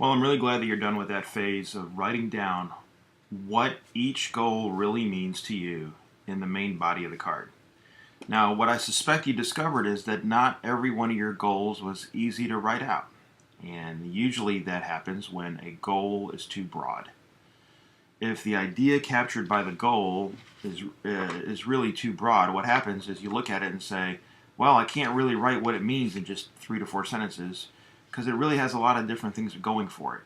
Well, I'm really glad that you're done with that phase of writing down what each goal really means to you in the main body of the card. Now, what I suspect you discovered is that not every one of your goals was easy to write out. And usually that happens when a goal is too broad. If the idea captured by the goal is really too broad, what happens is you look at it and say, well, I can't really write what it means in just 3 to 4 sentences because it really has a lot of different things going for it.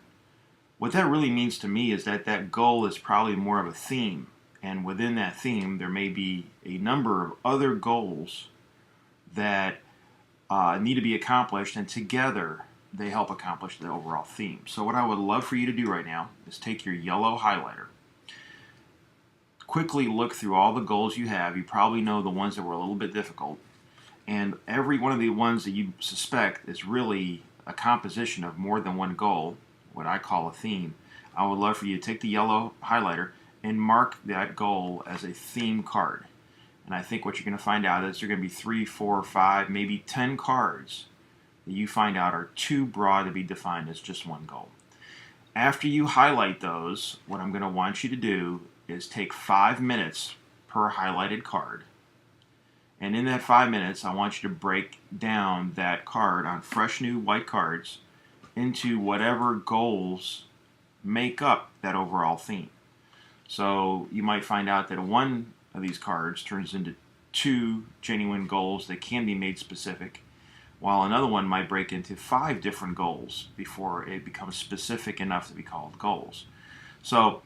What that really means to me is that that goal is probably more of a theme, and within that theme there may be a number of other goals that need to be accomplished, and together they help accomplish the overall theme. So what I would love for you to do right now is take your yellow highlighter, quickly look through all the goals you have. You probably know the ones that were a little bit difficult, and every one of the ones that you suspect is really a composition of more than one goal, what I call a theme. I would love for you to take the yellow highlighter and mark that goal as a theme card. And I think what you're going to find out is there are going to be 3, 4, 5, maybe 10 cards that you find out are too broad to be defined as just one goal. After you highlight those, what I'm going to want you to do is take 5 minutes per highlighted card. And in that 5 minutes, I want you to break down that card on fresh new white cards into whatever goals make up that overall theme. So you might find out that one of these cards turns into 2 genuine goals that can be made specific, while another one might break into 5 different goals before it becomes specific enough to be called goals. So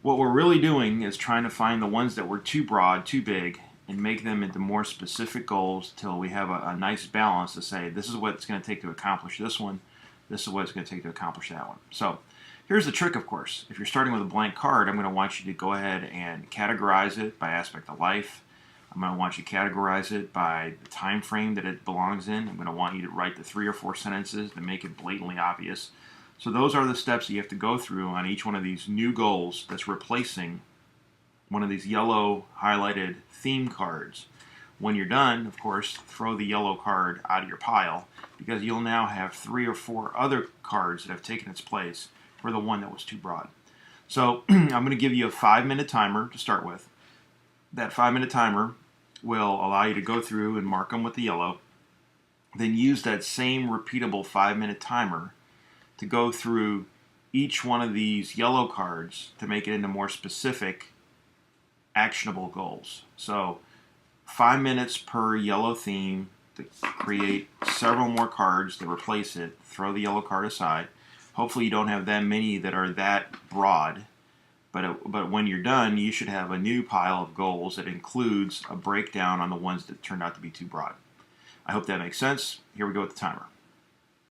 what we're really doing is trying to find the ones that were too broad, too big, and make them into more specific goals till we have a nice balance to say this is what it's going to take to accomplish this one, this is what it's going to take to accomplish that one. So here's the trick, of course. If you're starting with a blank card, I'm going to want you to go ahead and categorize it by aspect of life. I'm going to want you to categorize it by the time frame that it belongs in. I'm going to want you to write the 3 or 4 sentences that make it blatantly obvious. So those are the steps that you have to go through on each one of these new goals that's replacing one of these yellow highlighted theme cards. When you're done, of course, throw the yellow card out of your pile because you'll now have 3 or 4 other cards that have taken its place for the one that was too broad. So I'm going to give you a 5-minute timer to start with. That 5-minute timer will allow you to go through and mark them with the yellow. Then use that same repeatable 5-minute timer to go through each one of these yellow cards to make it into more specific actionable goals. So 5 minutes per yellow theme to create several more cards to replace it. Throw the yellow card aside. Hopefully you don't have that many that are that broad, but when you're done, you should have a new pile of goals that includes a breakdown on the ones that turned out to be too broad. I hope that makes sense. Here we go with the timer.